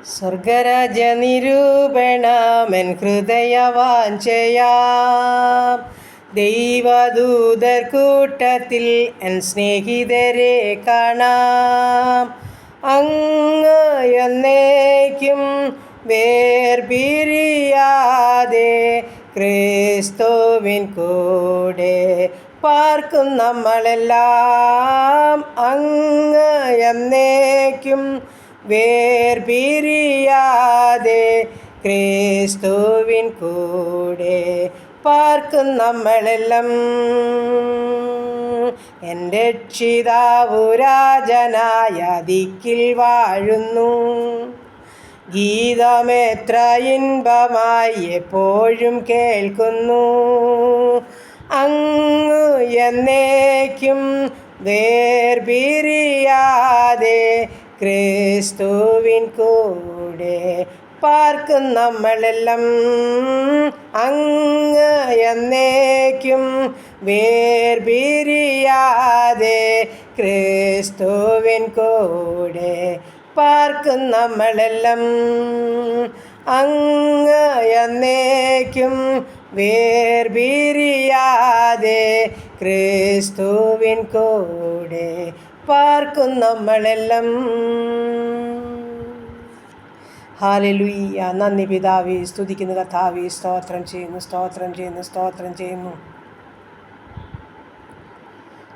സ്വർഗരാജ്യ നിരൂപണമെൻ ഹൃദയവാഞ്ചയാം. ദൈവദൂതർ കൂട്ടത്തിൽ എൻ സ്നേഹിതരെ കാണാം. അങ്ങ് എന്നേക്കും വേർപിരിയാതെ ക്രിസ്തുവിൻ കൂടെ പാർക്കും നമ്മളെല്ലാം. അങ്ങ് എന്നേക്കും വേർപിരിയാതെ ക്രിസ്തുവിൻ കൂടെ പാർക്കും നമ്മളെല്ലാം. എൻ്റെ രക്ഷിതാവു രാജനായ ദിക്കിൽ വാഴുന്നു. ഗീതമെത്ര ഇൻപമായി എപ്പോഴും കേൾക്കുന്നു. അങ്ങ് എന്നേക്കും വേർപിരിയാതെ ക്രിസ്തുവിൻ കൂടെ പാർക്കും നമ്മളെല്ലാം. അങ്ങ് എന്നേക്കും വേർപിരിയാതെ ക്രിസ്തുവിൻ കൂടെ പാർക്കും നമ്മളെല്ലാം. അങ്ങ് എന്നേക്കും വേർപിരിയാതെ ക്രിസ്തുവിൻ കൂടെ പാർക്കും നമ്മളെല്ലാം. ഹല്ലേലൂയ. നന്ദി പിതാവേ, സ്തുതിക്കുന്നു കർത്താവേ, സ്തോത്രം ചെയ്യുന്നു, സ്തോത്രം ചെയ്യുന്നു, സ്തോത്രം ചെയ്യുന്നു.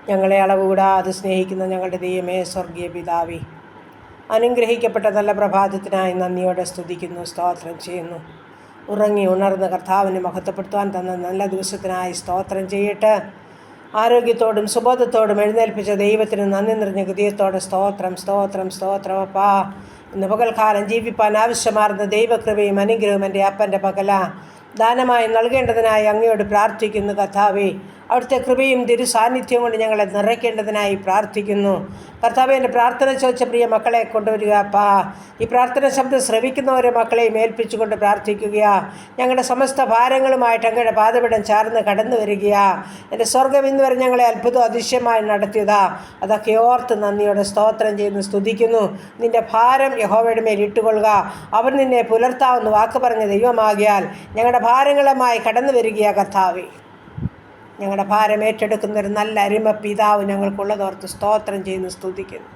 ഞങ്ങളെ അളവ് കൂടാതെ സ്നേഹിക്കുന്ന ഞങ്ങളുടെ ദൈവമേ, സ്വർഗീയ പിതാവേ, അനുഗ്രഹിക്കപ്പെട്ട നല്ല പ്രഭാതത്തിനായി നന്ദിയോടെ സ്തുതിക്കുന്നു, സ്തോത്രം ചെയ്യുന്നു. ഉറങ്ങി ഉണർന്ന് കർത്താവിനെ മഹത്വപ്പെടുത്തുവാൻ തന്ന നല്ല ദിവസത്തിനായി സ്തോത്രം ചെയ്യട്ടെ. ആരോഗ്യത്തോടും സുബോധത്തോടും എഴുന്നേൽപ്പിച്ച ദൈവത്തിന് നന്ദി നിറഞ്ഞ ഹൃദയത്തോടെ സ്തോത്രം, സ്തോത്രം, സ്തോത്രം. അപ്പാ, ഇന്ന് പകൽക്കാലം ജീവിപ്പാൻ ആവശ്യമാർന്ന ദൈവകൃപയും അനുഗ്രഹവും എൻ്റെ അപ്പൻ്റെ പകല ദാനമായി നൽകേണ്ടതിനായി അങ്ങയോട് പ്രാർത്ഥിക്കുന്നു കർത്താവേ. അവിടുത്തെ കൃപയും തിരുസാന്നിധ്യം കൊണ്ട് ഞങ്ങളെ നിറയ്ക്കേണ്ടതിനായി പ്രാർത്ഥിക്കുന്നു കർത്താവേ. എൻ്റെ പ്രാർത്ഥന ചോദിച്ച പ്രിയ മക്കളെ കൊണ്ടുവരിക അപ്പാ. ഈ പ്രാർത്ഥന ശബ്ദം ശ്രവിക്കുന്നവരെ മക്കളെയും ഏൽപ്പിച്ചുകൊണ്ട് പ്രാർത്ഥിക്കുക. ഞങ്ങളുടെ സമസ്ത ഭാരങ്ങളുമായിട്ട് അങ്ങയുടെ പാദപീഠം ചാർന്ന് കടന്നു വരിക. എൻ്റെ സ്വർഗ്ഗം ഇന്ന് വരെ ഞങ്ങളെ അത്ഭുതം അതിശയമായി നടത്തിയതാ. അതൊക്കെ ഓർത്ത് നന്ദിയോടെ സ്തോത്രം ചെയ്യുന്നു, സ്തുതിക്കുന്നു. നിൻ്റെ ഭാരം യഹോവയുടെ മേൽ ഇട്ടുകൊള്ളുക. അവൻ നിന്നെ പുലർത്താവുന്ന വാക്ക് പറഞ്ഞ ദൈവമാകിയാൽ ഞങ്ങളുടെ ഭാരങ്ങളുമായി കടന്നു വരിക കർത്താവേ. ഞങ്ങളുടെ ഭാരം ഏറ്റെടുക്കുന്നൊരു നല്ല അരിമ പിതാവ് ഞങ്ങൾക്കുള്ളതോർത്ത് സ്തോത്രം ചെയ്യുന്നു, സ്തുതിക്കുന്നു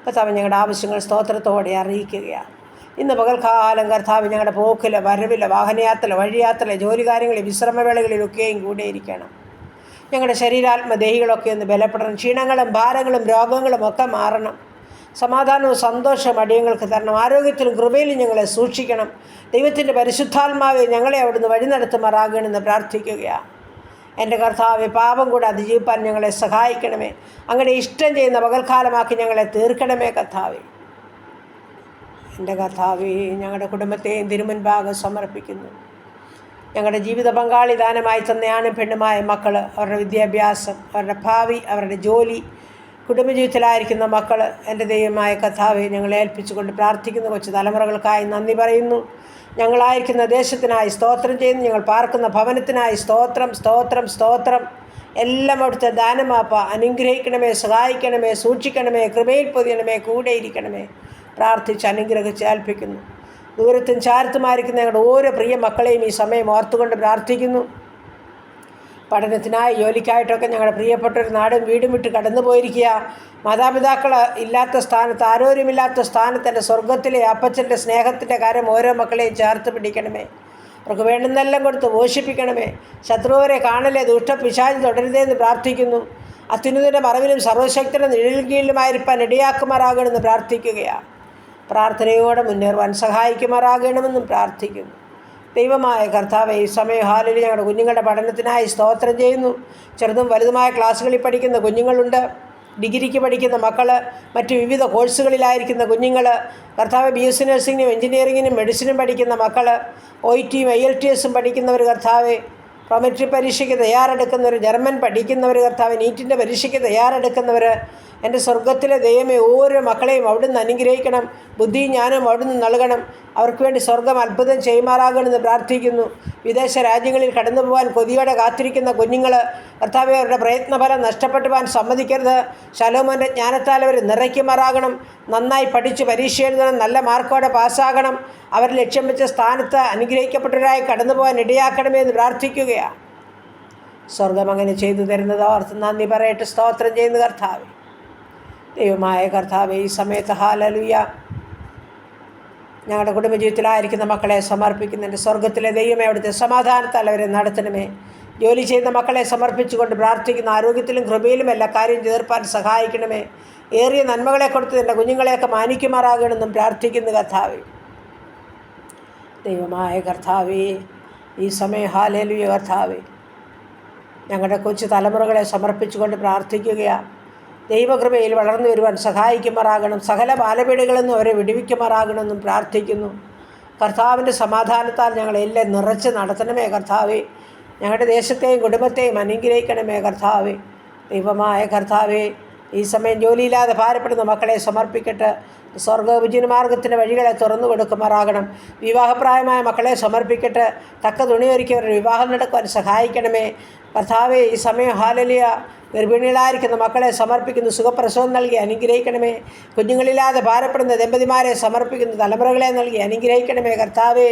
കർത്താവ്. ഞങ്ങളുടെ ആവശ്യങ്ങൾ സ്തോത്രത്തോടെ അറിയിക്കുകയാണ്. ഇന്ന് പകൽക്കാലം കർത്താവ് ഞങ്ങളുടെ പോക്കിൽ, വരവിൽ, വാഹനയാത്ര, വഴിയാത്ര, ജോലി കാര്യങ്ങളിൽ, വിശ്രമവേളകളിലൊക്കെയും കൂടെ ഇരിക്കണം. ഞങ്ങളുടെ ശരീരാത്മദേഹികളൊക്കെ ഒന്ന് ബലപ്പെടണം. ക്ഷീണങ്ങളും ഭാരങ്ങളും രോഗങ്ങളും ഒക്കെ മാറണം. സമാധാനവും സന്തോഷവും അടിയങ്ങൾക്ക് തരണം. ആരോഗ്യത്തിലും കൃപയിലും ഞങ്ങളെ സൂക്ഷിക്കണം. ദൈവത്തിൻ്റെ പരിശുദ്ധാത്മാവെ ഞങ്ങളെ അവിടുന്ന് വഴി നടത്തുമാറാകണമെന്ന് പ്രാർത്ഥിക്കുകയാണ്. എൻ്റെ കർത്താവെ, പാപം കൂടെ അതിജീവിപ്പാൻ ഞങ്ങളെ സഹായിക്കണമേ. അങ്ങയുടെ ഇഷ്ടം ചെയ്യുന്ന പകൽക്കാലമാക്കി ഞങ്ങളെ തീർക്കണമേ കർത്താവെ. എൻ്റെ കർത്താവെ, ഞങ്ങളുടെ കുടുംബത്തെയും തിരുമുൻപാകെ സമർപ്പിക്കുന്നു. ഞങ്ങളുടെ ജീവിത പങ്കാളി ദാനമായി തന്ന ആണും പെണ്ണുമായ മക്കൾ, അവരുടെ വിദ്യാഭ്യാസം, അവരുടെ ഭാവി, അവരുടെ ജോലി, കുടുംബജീവിതത്തിലായിരിക്കുന്ന മക്കൾ, എൻ്റെ ദൈവമായ കർത്താവെ ഞങ്ങളെ ഏൽപ്പിച്ചുകൊണ്ട് പ്രാർത്ഥിക്കുന്ന കൊച്ചു തലമുറകൾക്കായി നന്ദി പറയുന്നു. ഞങ്ങളായിരിക്കുന്ന ദേശത്തിനായി സ്തോത്രം ചെയ്യുന്നു. ഞങ്ങൾ പാർക്കുന്ന ഭവനത്തിനായി സ്തോത്രം, സ്തോത്രം, സ്തോത്രം. എല്ലാം അവിടുത്തെ ദാനമാപ്പ. അനുഗ്രഹിക്കണമേ, സഹായിക്കണമേ, സൂക്ഷിക്കണമേ, കൃപയിൽ പൊതിയണമേ, കൂടെ ഇരിക്കണമേ. പ്രാർത്ഥിച്ച് അനുഗ്രഹിച്ച് ഏൽപ്പിക്കുന്നു. ദൂരത്തും ചാരത്തുമായിരിക്കുന്ന ഞങ്ങളുടെ ഓരോ പ്രിയ മക്കളെയും ഈ സമയം ഓർത്തുകൊണ്ട് പ്രാർത്ഥിക്കുന്നു. പഠനത്തിനായി, ജോലിക്കായിട്ടൊക്കെ ഞങ്ങളുടെ പ്രിയപ്പെട്ടൊരു നാടും വീടും വിട്ട് കടന്നു പോയിരിക്കുക. മാതാപിതാക്കൾ ഇല്ലാത്ത സ്ഥാനത്ത്, ആരോരുമില്ലാത്ത സ്ഥാനത്ത് എൻ്റെ സ്വർഗത്തിലെ അപ്പച്ചൻ്റെ സ്നേഹത്തിൻ്റെ കാര്യം ഓരോ മക്കളെയും ചേർത്ത് പിടിക്കണമേ. അവർക്ക് വേണ്ടുന്നെല്ലാം കൊടുത്ത് പോഷിപ്പിക്കണമേ. ശത്രുവരെ കാണലേ, ദുഷ്ടപിശാച് തുടരുതേന്ന് പ്രാർത്ഥിക്കുന്നു. അത്യുന്നതിൻ്റെ മറവിലും സർവശക്തിയുടെ നിഴലിൻ കീഴിലുമായിരിക്കാൻ ഇടയാക്കുമാറാകണമെന്ന് പ്രാർത്ഥിക്കുകയാണ്. പ്രാർത്ഥനയോടെ മുന്നേറുവാൻ സഹായിക്കുമാറാകണമെന്നും പ്രാർത്ഥിക്കുന്നു. ദൈവമായ കർത്താവെ, ഈ സമയം ഹാലിൽ ഞങ്ങളുടെ കുഞ്ഞുങ്ങളുടെ പഠനത്തിനായി സ്തോത്രം ചെയ്യുന്നു. ചെറുതും വലുതുമായ ക്ലാസ്സുകളിൽ പഠിക്കുന്ന കുഞ്ഞുങ്ങളുണ്ട്. ഡിഗ്രിക്ക് പഠിക്കുന്ന മക്കൾ, മറ്റ് വിവിധ കോഴ്സുകളിലായിരിക്കുന്ന കുഞ്ഞുങ്ങൾ, കർത്താവ് BSc നഴ്സിങ്ങിനും എഞ്ചിനീയറിങ്ങിനും മെഡിസിനും പഠിക്കുന്ന മക്കൾ, OIT IELTS പഠിക്കുന്നവർ കർത്താവ്, പ്രൊമെട്രി പരീക്ഷയ്ക്ക് തയ്യാറെടുക്കുന്നവർ, ജർമ്മൻ പഠിക്കുന്നവർ കർത്താവ്, നീറ്റിൻ്റെ പരീക്ഷയ്ക്ക് തയ്യാറെടുക്കുന്നവർ, എൻ്റെ സ്വർഗത്തിലെ ദൈവമേ, ഓരോ മക്കളെയും അവിടുന്ന് അനുഗ്രഹിക്കണം. ബുദ്ധിയും ജ്ഞാനവും അവിടുന്ന് നൽകണം. അവർക്ക് വേണ്ടി സ്വർഗം അത്ഭുതം ചെയ്യുമാറാകണമെന്ന് പ്രാർത്ഥിക്കുന്നു. വിദേശ രാജ്യങ്ങളിൽ കടന്നു പോകാൻ കൊതിയോടെ കാത്തിരിക്കുന്ന കുഞ്ഞുങ്ങൾ, കർത്താവേ, അവരുടെ പ്രയത്നഫലം നഷ്ടപ്പെട്ടു പോകാൻ സമ്മതിക്കരുത്. ശലോമോൻ്റെ ജ്ഞാനത്താൽ അവർ നിറയ്ക്കുമാറാകണം. നന്നായി പഠിച്ച് പരീക്ഷ എഴുതണം. നല്ല മാർക്കോടെ പാസ്സാകണം. അവർ ലക്ഷ്യം വെച്ച സ്ഥാനത്ത് അനുഗ്രഹിക്കപ്പെട്ടവരായി കടന്നു പോകാൻ ഇടയാക്കണമേ എന്ന് പ്രാർത്ഥിക്കുകയാണ്. സ്വർഗം അങ്ങനെ ചെയ്തു തരുന്നത് ഓർത്ത് നന്ദി പറയട്ടെ. സ്തോത്രം ചെയ്യുന്ന കർത്താവേ, ദൈവമായ കർത്താവേ, ഈ സമയത്ത് ഹല്ലേലൂയ ഞങ്ങളുടെ കുടുംബജീവിതത്തിലായിരിക്കുന്ന മക്കളെ സമർപ്പിക്കുന്നു. എൻ്റെ സ്വർഗത്തിലെ ദൈവമേ, അവിടുത്തെ സമാധാനത്താൽ അവരെ നടത്തണമേ. ജോലി ചെയ്യുന്ന മക്കളെ സമർപ്പിച്ചുകൊണ്ട് പ്രാർത്ഥിക്കുന്നു. ആരോഗ്യത്തിലും കൃപയിലും എല്ലാ കാര്യം ചേർപ്പാൻ സഹായിക്കണമേ. ഏറിയ നന്മകളെ കൊടുത്ത് എൻ്റെ കുഞ്ഞുങ്ങളെയൊക്കെ മാനിക്കുമാറാകണമെന്നും പ്രാർത്ഥിക്കുന്നു കർത്താവേ. ദൈവമായ കർത്താവേ, ഈ സമയം ഹല്ലേലൂയ കർത്താവേ, ഞങ്ങളുടെ കൊച്ചു തലമുറകളെ സമർപ്പിച്ചുകൊണ്ട് പ്രാർത്ഥിക്കുകയാണ്. ദൈവകൃപയിൽ വളർന്നു വരുവാൻ സഹായിക്കുമാറാകണം. സകല ബാലപീഠകളിൽ നിന്നും അവരെ വിടുവിക്കുമാറാകണമെന്നും പ്രാർത്ഥിക്കുന്നു. കർത്താവിൻ്റെ സമാധാനത്താൽ ഞങ്ങളെല്ലാം നിറച്ച് നടത്തണമേ കർത്താവേ. ഞങ്ങളുടെ ദേശത്തെയും കുടുംബത്തെയും അനുഗ്രഹിക്കണമേ കർത്താവേ. ദൈവമായ കർത്താവേ, ഈ സമയം ജോലിയില്ലാതെ ഭാരപ്പെടുന്ന മക്കളെ സമർപ്പിക്കട്ടെ. സ്വർഗോപജീവനമാർഗത്തിൻ്റെ വഴികളെ തുറന്നു കൊടുക്കുമാറാകണം. വിവാഹപ്രായമായ മക്കളെ സമർപ്പിക്കട്ടെ. തക്ക തുണിയൊരുക്കി അവരുടെ വിവാഹം നടക്കുവാൻ സഹായിക്കണമേ കർത്താവേ. ഈ സമയം ഹല്ലേലൂയ ഗർഭിണികളായിരിക്കുന്ന മക്കളെ സമർപ്പിക്കുന്നു. സുഖപ്രസവം നൽകി അനുഗ്രഹിക്കണമേ. കുഞ്ഞുങ്ങളില്ലാതെ ഭാരപ്പെടുന്ന ദമ്പതിമാരെ സമർപ്പിക്കുന്നു. തലമുറകളെ നൽകി അനുഗ്രഹിക്കണമേ കർത്താവേ.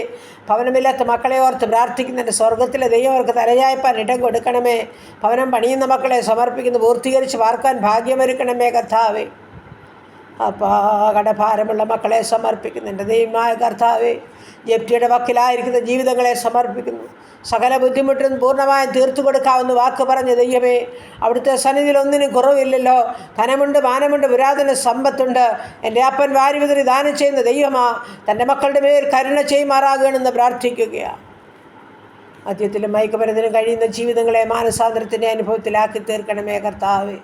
ഭവനമില്ലാത്ത മക്കളെ ഓർത്ത് പ്രാർത്ഥിക്കുന്നതിൻ്റെ സ്വർഗത്തിലെ ദൈവം അവർക്ക് തലചായ്പാൻ ഇടം കൊടുക്കണമേ. ഭവനം പണിയുന്ന മക്കളെ സമർപ്പിക്കുന്നു. പൂർത്തീകരിച്ച് പാർക്കാൻ ഭാഗ്യമൊരുക്കണമേ കർത്താവേ. അപ്പോൾ കടഭാരമുള്ള മക്കളെ സമർപ്പിക്കുന്നു. എൻ്റെ ദൈവമായ കർത്താവേ, ജപ്തിയുടെ വക്കിലായിരിക്കുന്ന ജീവിതങ്ങളെ സമർപ്പിക്കുന്നു. സകല ബുദ്ധിമുട്ടും പൂർണ്ണമായും തീർത്തു കൊടുക്കാമെന്ന് വാക്ക് പറഞ്ഞ ദൈവമേ, അവിടുത്തെ സന്നിധിയിൽ ഒന്നിനും കുറവില്ലല്ലോ. ധനമുണ്ട്, മാനമുണ്ട്, പുരാതന സമ്പത്തുണ്ട്. എൻ്റെ അപ്പൻ വാരി വിതറി ദാനം ചെയ്യുന്ന ദൈവമാ, തൻ്റെ മക്കളുടെ മേൽ കരുണ ചെയ്യുമാറാകണമെന്ന് പ്രാർത്ഥിക്കുകയാണ്. മദ്യത്തിലും മയക്കുമരുന്നിനും കഴിയുന്ന ജീവിതങ്ങളെ മാനസാന്തരത്തിൻ്റെ അനുഭവത്തിലാക്കി തീർക്കണമേ കർത്താവേ.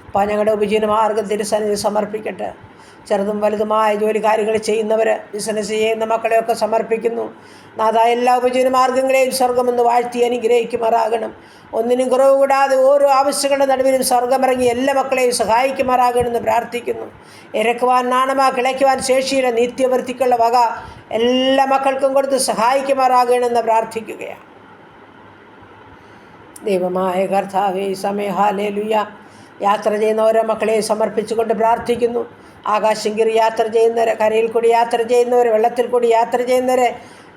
അപ്പോൾ ഞങ്ങളുടെ ഉപജീവനമാർഗം തിരുസന്നിധി സമർപ്പിക്കട്ടെ. ചെറുതും വലുതുമായ ജോലിക്കാര്യങ്ങൾ ചെയ്യുന്നവർ, ബിസിനസ് ചെയ്യുന്ന മക്കളെയൊക്കെ സമർപ്പിക്കുന്നു. നാഥ, എല്ലാ ഉപജീവനമാർഗങ്ങളെയും സ്വർഗമെന്ന് വാഴ്ത്തി അനുഗ്രഹിക്കുമാറാകണം. ഒന്നിനും കുറവ് കൂടാതെ ഓരോ ആവശ്യങ്ങളുടെ നടുവിലും സ്വർഗമിറങ്ങി എല്ലാ മക്കളെയും സഹായിക്കുമാറാകണമെന്ന് പ്രാർത്ഥിക്കുന്നു. ഇരക്കുവാൻ, നാണമാ കിളയ്ക്കുവാൻ ശേഷിയുടെ നിത്യവൃത്തിക്കുള്ള വക എല്ലാ മക്കൾക്കും കൊടുത്ത് സഹായിക്കുമാറാകണമെന്ന് പ്രാർത്ഥിക്കുകയാണ്. ദൈവമായ കർത്താവേ, ഈ സമയം ഹല്ലേലൂയ യാത്ര ചെയ്യുന്ന ഓരോ മക്കളെയും സമർപ്പിച്ചുകൊണ്ട് പ്രാർത്ഥിക്കുന്നു. ആകാശം കീറി യാത്ര ചെയ്യുന്നവരെ, കരയിൽ കൂടി യാത്ര ചെയ്യുന്നവരെ, വെള്ളത്തിൽ കൂടി യാത്ര ചെയ്യുന്നവരെ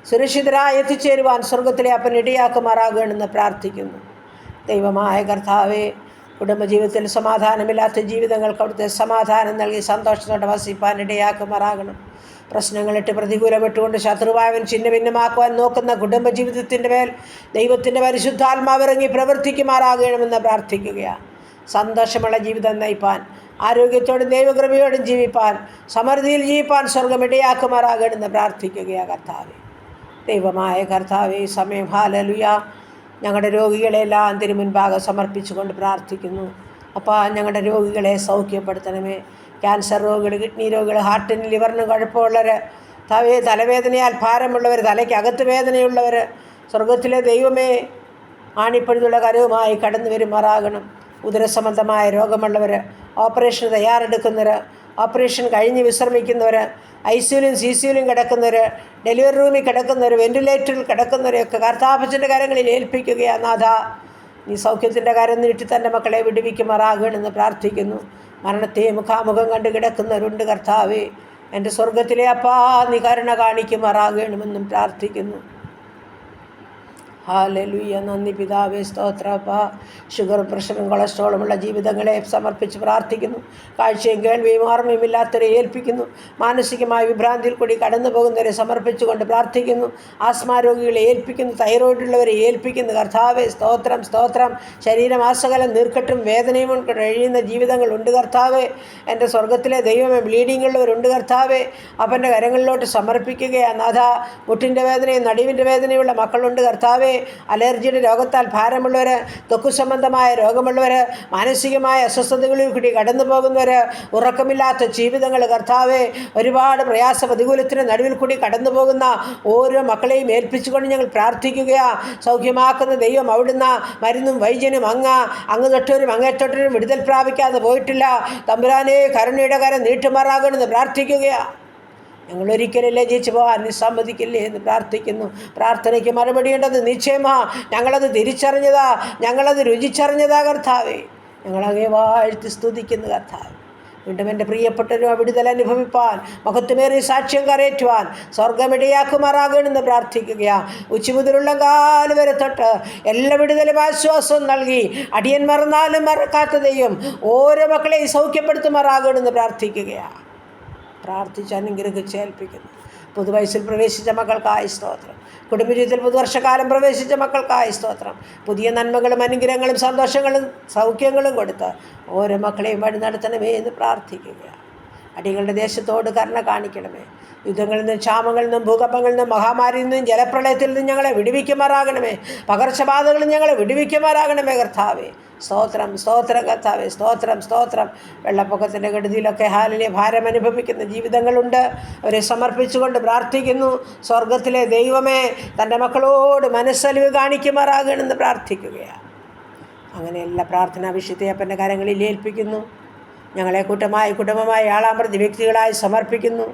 സുരക്ഷിതരായി എത്തിച്ചേരുവാൻ സ്വർഗത്തിലെ അപ്പൻ ഇടയാക്കുമാറാകണമെന്ന് പ്രാർത്ഥിക്കുന്നു. ദൈവമായ കർത്താവേ, കുടുംബജീവിതത്തിൽ സമാധാനമില്ലാത്ത ജീവിതങ്ങൾക്ക് അവിടുത്തെ സമാധാനം നൽകി സന്തോഷത്തോടെ വസിപ്പാൻ ഇടയാക്കുമാറാകണം. പ്രശ്നങ്ങളിട്ട് പ്രതികൂലമിട്ടുകൊണ്ട് ശത്രുവായവൻ ഛിന്ന ഭിന്നമാക്കുവാൻ നോക്കുന്ന കുടുംബജീവിതത്തിൻ്റെ മേൽ ദൈവത്തിൻ്റെ പരിശുദ്ധാത്മാവിറങ്ങി പ്രവർത്തിക്കുമാറാകണമെന്ന് പ്രാർത്ഥിക്കുകയാണ്. സന്തോഷമുള്ള ജീവിതം നയിപ്പാൻ, ആരോഗ്യത്തോടും ദൈവകൃപയോടും ജീവിപ്പാൻ, സമൃദ്ധിയിൽ ജീവിപ്പാൻ സ്വർഗം ഇടയാക്കുമാറാകണമെന്ന് പ്രാർത്ഥിക്കുകയാണ് കർത്താവേ. ദൈവമായ കർത്താവേ, ഈ സമയം ഹല്ലേലൂയ ഞങ്ങളുടെ രോഗികളെല്ലാം തിരുമുൻപാകെ സമർപ്പിച്ചുകൊണ്ട് പ്രാർത്ഥിക്കുന്നു. അപ്പോൾ ഞങ്ങളുടെ രോഗികളെ സൗഖ്യപ്പെടുത്തണമേ. ക്യാൻസർ രോഗികൾ, കിഡ്നി രോഗികൾ, ഹാർട്ടിന് ലിവറിന് കുഴപ്പമുള്ളവർ, തലവേദനയാൽ ഭാരമുള്ളവർ, തലയ്ക്കകത്ത് വേദനയുള്ളവർ, സ്വർഗത്തിലെ ദൈവമേ ആണിപ്പഴുതുള്ള കരവുമായി കടന്നു വരുമാറാകണം. ഉദരസംബന്ധമായ രോഗമുള്ളവർ, ഓപ്പറേഷന് തയ്യാറെടുക്കുന്നവർ, ഓപ്പറേഷൻ കഴിഞ്ഞ് വിശ്രമിക്കുന്നവർ, ICUവിലും CCUവിലും കിടക്കുന്നവർ, ഡെലിവറി റൂമിൽ കിടക്കുന്നവർ, വെന്റിലേറ്ററിൽ കിടക്കുന്നവരെയൊക്കെ കർത്താപ്പച്ചൻ്റെ കരങ്ങളിൽ ഏൽപ്പിക്കുകയാണ്. നാഥ, നീ സൗഖ്യത്തിൻ്റെ കരം നീട്ടി തൻ്റെ മക്കളെ വിടുവിക്കുമാറാകണമെന്ന് പ്രാർത്ഥിക്കുന്നു. മരണത്തെ മുഖാമുഖം കണ്ട് കിടക്കുന്നവരുണ്ട് കർത്താവേ. എൻ്റെ സ്വർഗത്തിലെ അപ്പാ, നീ കരുണ കാണിക്കുമാറാകണമെന്നും പ്രാർത്ഥിക്കുന്നു. ഹല്ലേലൂയ. നന്ദി പിതാവേ, സ്തോത്രപ്പ. ഷുഗറും പ്രഷറും കൊളസ്ട്രോളുമുള്ള ജീവിതങ്ങളെ സമർപ്പിച്ച് പ്രാർത്ഥിക്കുന്നു. കാഴ്ചയും കേൾവിയും ഓർമ്മയുമില്ലാത്തവരെ ഏൽപ്പിക്കുന്നു. മാനസികമായ വിഭ്രാന്തിയിൽ കൂടി കടന്നു പോകുന്നവരെ സമർപ്പിച്ചുകൊണ്ട് പ്രാർത്ഥിക്കുന്നു. ആസ്മാ രോഗികളെ ഏൽപ്പിക്കുന്നു. തൈറോയിഡുള്ളവരെ ഏൽപ്പിക്കുന്നു. കർത്താവേ, സ്തോത്രം സ്തോത്രം. ശരീരമാസകലം നീർക്കെട്ടും വേദനയും കൊണ്ട് കഴിയുന്ന ജീവിതങ്ങളുണ്ട് കർത്താവേ. എൻ്റെ സ്വർഗത്തിലെ ദൈവമേ, ബ്ലീഡിംഗ് ഉള്ളവരുണ്ട് കർത്താവേ. അപ്പൻ്റെ കരങ്ങളിലോട്ട് സമർപ്പിക്കുകയാണ് നാഥ. മുട്ടിൻ്റെ വേദനയും നടുവിൻ്റെ വേദനയുള്ള മക്കളുണ്ട് കർത്താവേ. അലർജിയുടെ രോഗത്താൽ ഭാരമുള്ളവർ, ത്വക്ക് സംബന്ധമായ രോഗമുള്ളവർ, മാനസികമായ അസ്വസ്ഥതകളിൽ കൂടി കടന്നു പോകുന്നവർ, ഉറക്കമില്ലാത്ത ജീവിതങ്ങൾ കർത്താവെ, ഒരുപാട് പ്രയാസ പ്രതികൂലത്തിന് നടുവിൽ കൂടി കടന്നു പോകുന്ന ഓരോ മക്കളെയും ഏൽപ്പിച്ചുകൊണ്ട് ഞങ്ങൾ പ്രാർത്ഥിക്കുകയാണ്. സൗഖ്യമാക്കുന്ന ദൈവം അവിടുന്ന്, മരുന്നും വൈദ്യനും അങ്ങ് തൊട്ടവരും അങ്ങേത്തൊട്ടവരും വിടുതൽ പ്രാപിക്കാതെ പോയിട്ടില്ല. തമ്പുരാനെ, കരുണയുടെ കരം നീട്ടുമാറാകണമെന്ന് പ്രാർത്ഥിക്കുകയാണ്. ഞങ്ങളൊരിക്കലും ലജിച്ചു പോകാൻ സമ്മതിക്കില്ലേ എന്ന് പ്രാർത്ഥിക്കുന്നു. പ്രാർത്ഥനയ്ക്ക് മറുപടിയുണ്ടത് നിശ്ചയമാ. ഞങ്ങളത് തിരിച്ചറിഞ്ഞതാ, ഞങ്ങളത് രുചിച്ചറിഞ്ഞതാ കർത്താവേ. ഞങ്ങളങ്ങേ വാഴ്ത്തി സ്തുതിക്കുന്നു കർത്താവ്. വീണ്ടും എൻ്റെ പ്രിയപ്പെട്ടവരും വിടുതൽ അനുഭവിപ്പാൻ, മഹത്വമേറിയ സാക്ഷ്യം കരയറ്റുവാൻ സ്വർഗമിടയാക്കുമാറാകണമെന്ന് പ്രാർത്ഥിക്കുകയാണ്. ഉച്ചമുതലുള്ള കാല് വരെ തൊട്ട് എല്ലാ വിടുതലും ആശ്വാസവും നൽകി അടിയൻ മറന്നാലും മറക്കാത്ത ദൈവം ഓരോ മക്കളെയും സൗഖ്യപ്പെടുത്തുമാറാകണമെന്ന് പ്രാർത്ഥിക്കുകയാണ്. പ്രാർത്ഥിച്ച് അനുഗ്രഹിച്ച് ഏൽപ്പിക്കുന്നു. പുതുവയസ്സിൽ പ്രവേശിച്ച മക്കൾക്കായി സ്തോത്രം. കുടുംബജീവിതത്തിൽ പുതുവർഷക്കാലം പ്രവേശിച്ച മക്കൾക്കായി സ്തോത്രം. പുതിയ നന്മകളും അനുഗ്രഹങ്ങളും സന്തോഷങ്ങളും സൗഖ്യങ്ങളും കൊടുത്ത് ഓരോ മക്കളെയും വഴി നടത്തണമേ എന്ന് പ്രാർത്ഥിക്കുകയാണ്. അടികളുടെ ദേശത്തോട് കരുണ കാണിക്കണമേ. യുദ്ധങ്ങളിൽ നിന്നും, ക്ഷാമങ്ങളിൽ നിന്നും, ഭൂകമ്പങ്ങളിൽ നിന്നും, മഹാമാരിയിൽ നിന്നും, ജലപ്രളയത്തിൽ നിന്നും ഞങ്ങളെ വിടുവിക്കുമാറാകണമേ. പകർച്ചബാധകളിൽ ഞങ്ങളെ വിടുവിക്കുമാറാകണമേ കർത്താവേ. സ്തോത്രം, സ്തോത്രം കർത്താവേ, സ്തോത്രം, സ്തോത്രം. വെള്ളപ്പൊക്കത്തിൻ്റെ കെടുതിയിലൊക്കെ ഹാലിലെ ഭാരം അനുഭവിക്കുന്ന ജീവിതങ്ങളുണ്ട്. അവരെ സമർപ്പിച്ചുകൊണ്ട് പ്രാർത്ഥിക്കുന്നു. സ്വർഗത്തിലെ ദൈവമേ, തൻ്റെ മക്കളോട് മനസ്സലിവ് കാണിക്കുമാറാകണമെന്ന് പ്രാർത്ഥിക്കുകയാണ്. അങ്ങനെ എല്ലാ പ്രാർത്ഥനാ വിഷയത്തെയപ്പൻ്റെ കരങ്ങളിൽ ഏൽപ്പിക്കുന്നു. ഞങ്ങളെ കൂട്ടമായി, കുടുംബമായി, ആളാമൃതി വ്യക്തികളായി സമർപ്പിക്കുന്നു.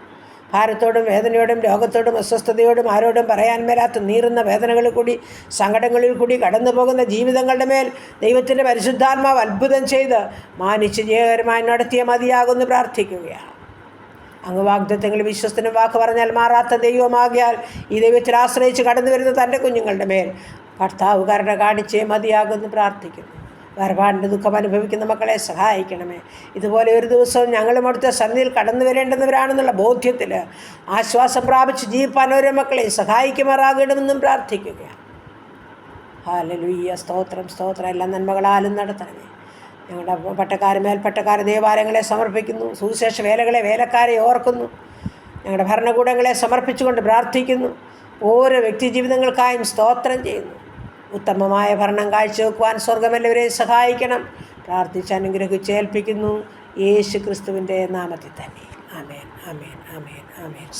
ഭാരത്തോടും വേദനയോടും രോഗത്തോടും അസ്വസ്ഥതയോടും ആരോടും പറയാൻ മേലാത്ത നീറുന്ന വേദനകളിൽ കൂടി, സങ്കടങ്ങളിൽ കൂടി കടന്നു പോകുന്ന ജീവിതങ്ങളുടെ മേൽ ദൈവത്തിൻ്റെ പരിശുദ്ധാത്മാവ് അത്ഭുതം ചെയ്ത് മാനിച്ച് ജയകരമായി നടത്തിയ മതിയാകുമെന്ന് പ്രാർത്ഥിക്കുകയാണ്. അങ്ങ് വാഗ്ദത്തങ്ങൾ വിശ്വസ്തനും വാക്ക് പറഞ്ഞാൽ മാറാത്ത ദൈവമാകിയാൽ ഈ ദൈവത്തിൽ ആശ്രയിച്ച് കടന്നു വരുന്ന തൻ്റെ കുഞ്ഞുങ്ങളുടെ മേൽ കർത്താവ് കരുണ കാണിച്ചേ മതിയാകുമെന്ന് പ്രാർത്ഥിക്കുന്നു. വേർപാടിൻ്റെ ദുഃഖം അനുഭവിക്കുന്ന മക്കളെ സഹായിക്കണമേ. ഇതുപോലെ ഒരു ദിവസവും ഞങ്ങളും അവിടുത്തെ സന്നിധിയിൽ കടന്നു വരേണ്ടുന്നവരാണെന്നുള്ള ബോധ്യത്തിൽ ആശ്വാസം പ്രാപിച്ച് ജീവിപ്പാൻ ഓരോ മക്കളെ സഹായിക്കുമാറാകണമെന്നും പ്രാർത്ഥിക്കുകയാണ്. ഹല്ലേലൂയ, സ്തോത്രം, സ്തോത്രം. എല്ലാ നന്മകളാലും നടത്തണമേ. ഞങ്ങളുടെ പട്ടക്കാർ, മേൽപ്പട്ടക്കാർ, ദേവാലയങ്ങളെ സമർപ്പിക്കുന്നു. സുവിശേഷ വേലകളെ, വേലക്കാരെ ഓർക്കുന്നു. ഞങ്ങളുടെ ഭരണകൂടങ്ങളെ സമർപ്പിച്ചുകൊണ്ട് പ്രാർത്ഥിക്കുന്നു. ഓരോ വ്യക്തി ജീവിതങ്ങൾക്കായും സ്തോത്രം ചെയ്യുന്നു. ഉത്തമമായ ഭരണം കാഴ്ചവെക്കുവാൻ സ്വർഗമെല്ലാവരെയും സഹായിക്കണം. പ്രാർത്ഥിച്ച് അനുഗ്രഹിച്ച് ഏൽപ്പിക്കുന്നു യേശു ക്രിസ്തുവിൻ്റെ നാമത്തിൽ തന്നെ. ആമേൻ, ആമേൻ, ആമേൻ, ആമേൻ.